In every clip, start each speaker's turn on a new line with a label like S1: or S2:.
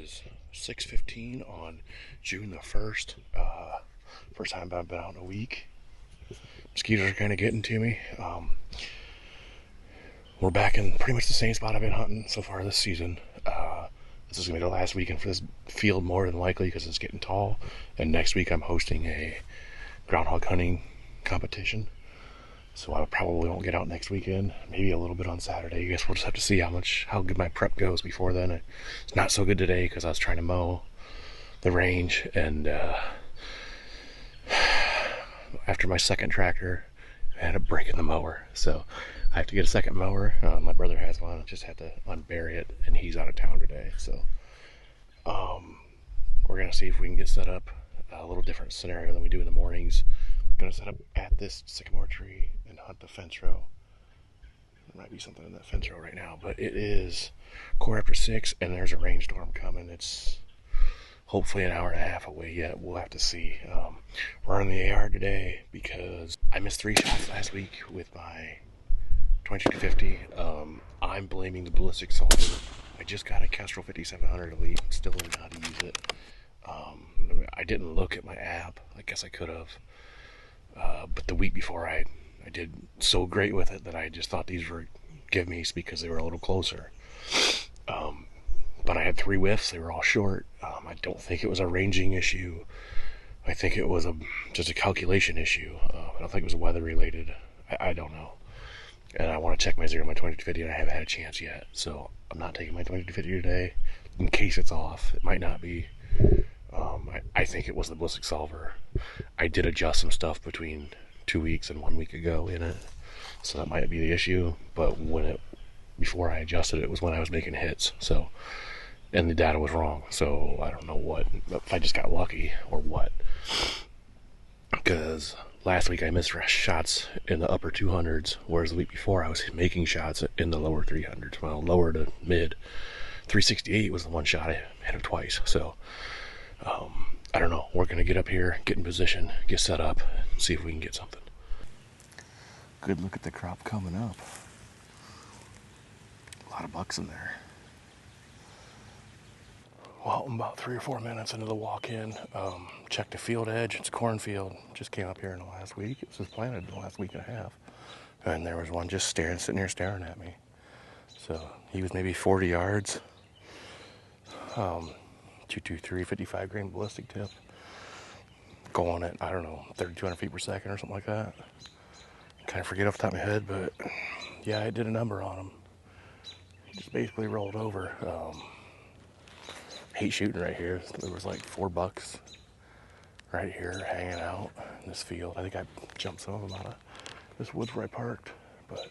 S1: is 6:15 on June the 1st. First time I've been out in a week. Mosquitoes are kind of getting to me. We're back in pretty much the same spot I've been hunting so far this season. This is going to be the last weekend for this field more than likely because it's getting tall. And next week I'm hosting a groundhog hunting competition. So I probably won't get out next weekend. Maybe a little bit on Saturday. I guess we'll just have to see how good my prep goes before then. It's not so good today because I was trying to mow the range, and after my second tractor, I had a break in the mower. So I have to get a second mower. My brother has one. I just had to unbury it, and he's out of town today. So we're going to see if we can get set up a little different scenario than we do in the mornings. I'm going to set up at this sycamore tree and hunt the fence row. There might be something in that fence row right now, but it is 6:15 and there's a rainstorm coming. It's hopefully an hour and a half away yet. We'll have to see. We're on the AR today because I missed 3 shots last week with my 2250. I'm blaming the ballistic solver. I just got a Kestrel 5700 Elite. Still don't know how to use it. I didn't look at my app. I guess I could have. But the week before I did so great with it that I just thought these were give me's because they were a little closer. But I had 3 whiffs. They were all short. I don't think it was a ranging issue. I think it was just a calculation issue. I don't think it was weather related. I don't know. And I want to check my zero, my 2250, and I haven't had a chance yet. So I'm not taking my 2250 today in case it's off. It might not be. I think it was the ballistic solver. I did adjust some stuff between 2 weeks and 1 week ago in it, so that might be the issue. But before I adjusted it was when I was making hits. So, and the data was wrong. So I don't know if I just got lucky or what. Because last week I missed shots in the upper 200s, whereas the week before I was making shots in the lower 300s. Well, lower to mid. 368 was the one shot I hit him twice. So I don't know. We're going to get up here, get in position, get set up, see if we can get something. Good look at the crop coming up. A lot of bucks in there. Well, I'm about 3 or 4 minutes into the walk-in. Checked the field edge. It's cornfield. Just came up here in the last week. It was just planted in the last week and a half. And there was one just sitting here staring at me. So he was maybe 40 yards. 223, 55 grain ballistic tip. Going at, I don't know, 3,200 feet per second or something like that. Kind of forget off the top of my head, but yeah, I did a number on him. He just basically rolled over. Hate shooting right here. There was like 4 bucks right here hanging out in this field. I think I jumped some of them out of this woods where I parked, but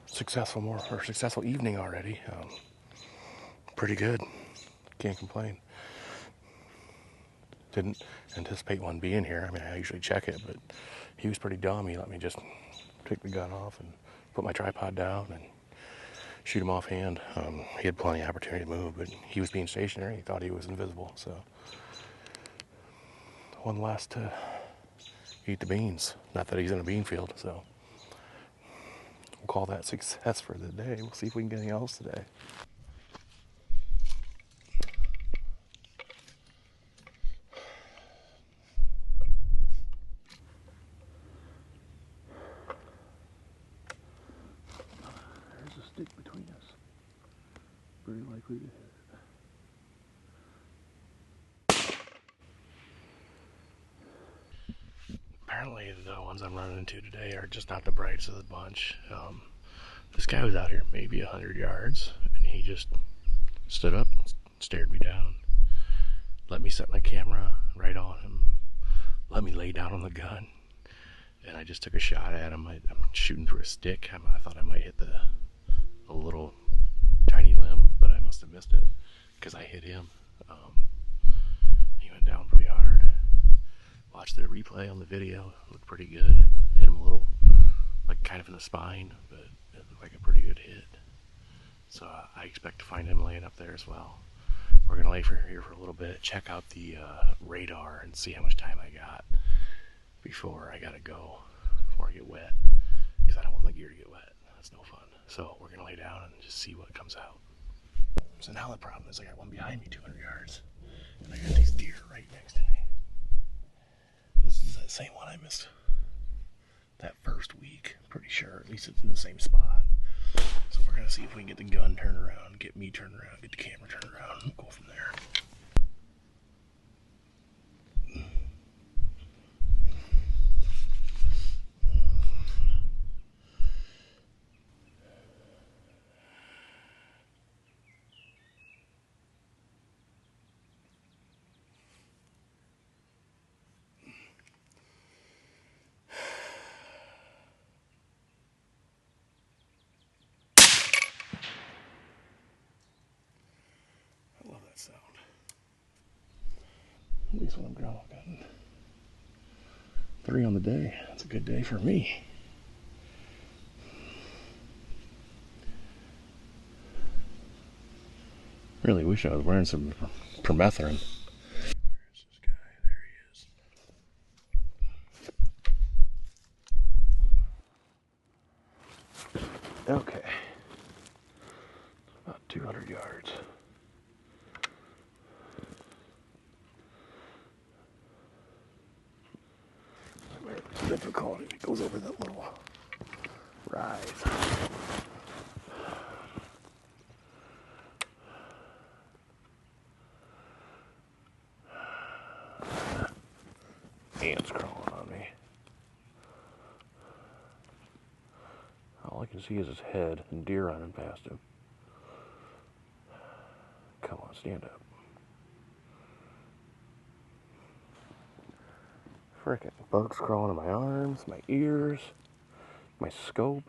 S1: successful evening already. Pretty good. Can't complain. Didn't anticipate one being here. I mean, I usually check it, but he was pretty dumb. He let me just take the gun off and put my tripod down and shoot him offhand. He had plenty of opportunity to move, but he was being stationary. He thought he was invisible, so one less to eat the beans. Not that he's in a bean field, so we'll call that success for the day. We'll see if we can get anything else today. There's a stick between us. Very likely to hit. Apparently the ones I'm running into today are just not the brightest of the bunch. This guy was out here maybe 100 yards, and he just stood up and stared me down. Let me set my camera right on him. Let me lay down on the gun. And I just took a shot at him. I'm shooting through a stick. I thought I might hit a little tiny limb, but I must have missed it because I hit him. He went down pretty hard. Watched the replay on the video. It looked pretty good. Hit him a little, like kind of in the spine, but it looked like a pretty good hit. So I expect to find him laying up there as well. We're going to lay here for a little bit, check out the radar and see how much time I got before I got to go, before I get wet, because I don't want my gear to get wet. That's no fun. So we're going to lay down and just see what comes out. So now the problem is I got one behind me 200 yards. And I got these deer right next to me. This is that same one I missed that first week. Pretty sure. At least it's in the same spot. So we're going to see if we can get the gun turned around, get me turned around, get the camera turned around, and go from there. I love that sound. At least when I'm groundhog hunting. 3 on the day. That's a good day for me. Really wish I was wearing some permethrin. Where's this guy? There he is. Okay. About 200 yards. It's difficult if it goes over that little rise. Ants crawling on me. All I can see is his head and deer running past him. Come on, stand up. Frickin' bugs crawling in my arms, my ears, my scope.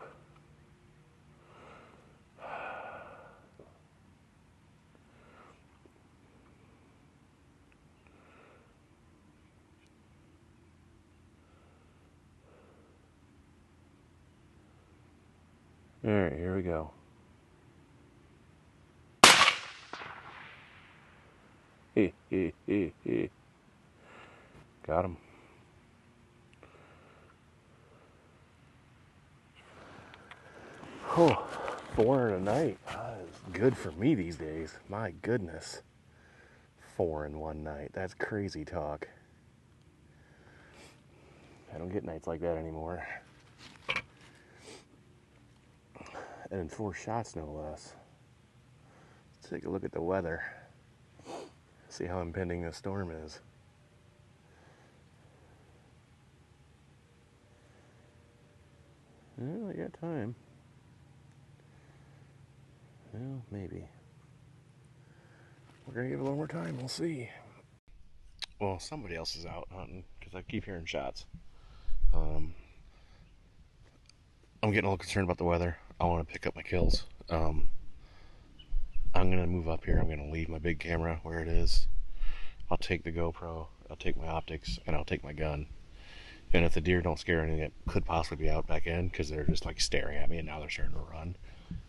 S1: Alright, here we go. Got him. Oh, 4 in a night. That is good for me these days. My goodness. 4 in one night. That's crazy talk. I don't get nights like that anymore. And in 4 shots, no less. Let's take a look at the weather. See how impending this storm is. Well, I got time. Well, maybe. We're gonna give it a little more time, we'll see. Well, somebody else is out hunting, because I keep hearing shots. I'm getting a little concerned about the weather. I want to pick up my kills. I'm gonna move up here. I'm gonna leave my big camera where it is. I'll take the GoPro, I'll take my optics, and I'll take my gun. And if the deer don't scare anything that could possibly be out back in, because they're just like staring at me and now they're starting to run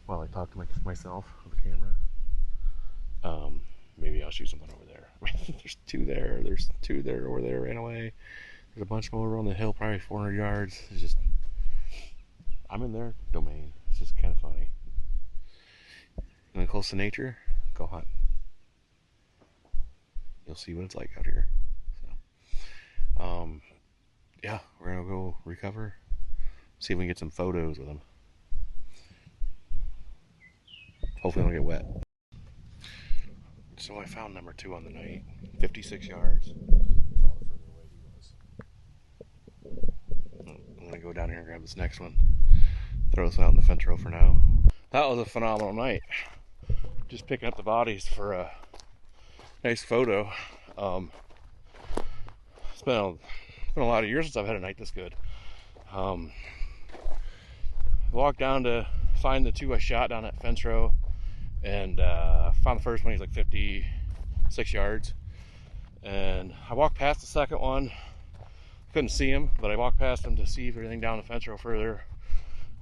S1: while I talk to myself with the camera, maybe I'll shoot something over there. There's 2 there, there's 2 there over there, ran away. There's a bunch more over on the hill, probably 400 yards. It's just, I'm in their domain. It's just kind of funny. You want close to nature? Go hunt. You'll see what it's like out here. So, yeah, we're gonna go recover. See if we can get some photos with them. Hopefully, I don't get wet. So I found number 2 on the night, 56 yards. That's all the further away he was. I'm gonna go down here and grab this next one. Throw this out in the fence row for now. That was a phenomenal night. Just picking up the bodies for a nice photo. It's been a lot of years since I've had a night this good. Walked down to find the 2 I shot down that fence row, and found the first one. He's like 56 yards, and I walked past the second one. Couldn't see him, but I walked past him to see everything down the fence row further.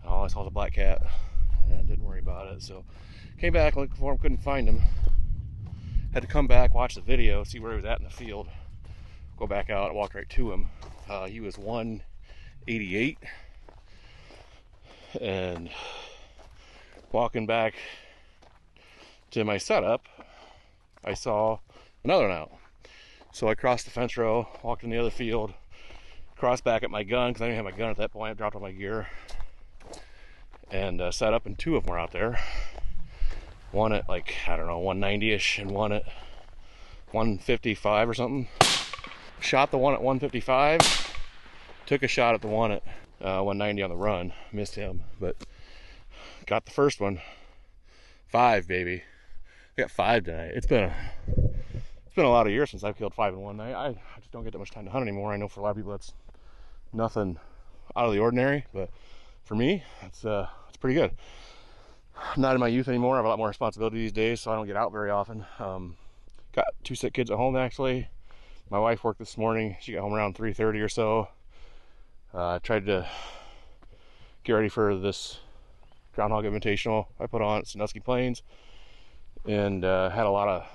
S1: And all I saw was a black cat, and didn't worry about it. So came back looking for him, couldn't find him. Had to come back, watch the video, see where he was at in the field. Go back out and walked right to him. He was 188, and walking back to my setup, I saw another one out. So I crossed the fence row, walked in the other field, crossed back at my gun, because I didn't have my gun at that point. I dropped all my gear, and set up, and two of them were out there. One at like, I don't know, 190-ish, and one at 155 or something. Shot the one at 155, took a shot at the one at 190 on the run. Missed him, but got the first one. 5, baby. I got 5 tonight. It's been a lot of years since I've killed 5 in one night. I just don't get that much time to hunt anymore. I know for a lot of people that's nothing out of the ordinary, but for me, it's pretty good. I'm not in my youth anymore. I have a lot more responsibility these days, so I don't get out very often. Got 2 sick kids at home, actually. My wife worked this morning. She got home around 3:30 or so. I tried to get ready for this Groundhog Invitational I put on at Sandusky Plains, and had a lot of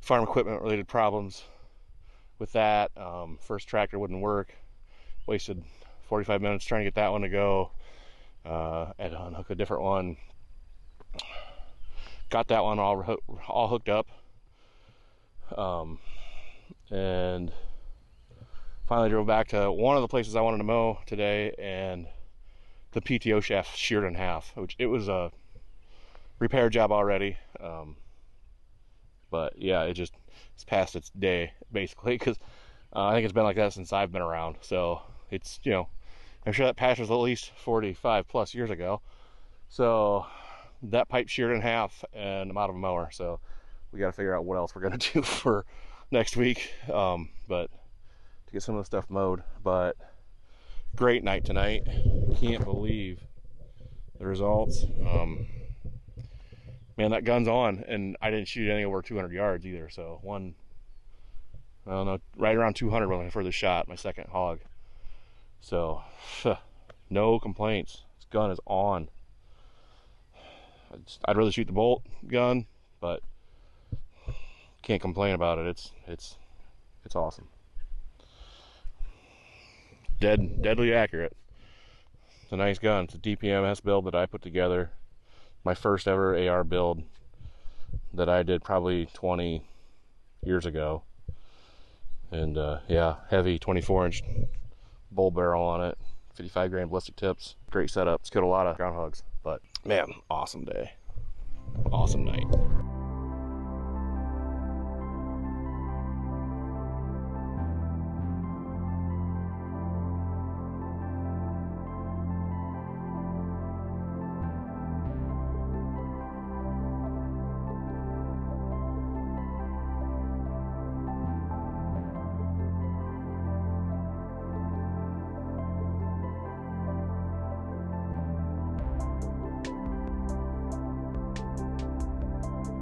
S1: farm equipment related problems with that. First tractor wouldn't work. Wasted 45 minutes trying to get that one to go. Had to unhook a different one. Got that one all hooked up. And finally drove back to one of the places I wanted to mow today, and the PTO shaft sheared in half, which it was a repair job already. But yeah, it's past its day, basically, because I think it's been like that since I've been around. So it's, I'm sure that patch was at least 45 plus years ago. So that pipe sheared in half, and I'm out of a mower. So we got to figure out what else we're going to do for next week, but to get some of the stuff mowed. But great night tonight. Can't believe the results. Man, that gun's on, and I didn't shoot anything over 200 yards either. So I don't know, right around 200 when I further shot my second hog. So no complaints. This gun is on. I'd rather shoot the bolt gun, but can't complain about it. It's awesome. Deadly accurate. It's a nice gun. It's a DPMS build that I put together. My first ever AR build that I did probably 20 years ago. And yeah, heavy 24-inch bull barrel on it, 55 grain ballistic tips. Great setup. It's killed a lot of groundhogs, but man, awesome day. Awesome night.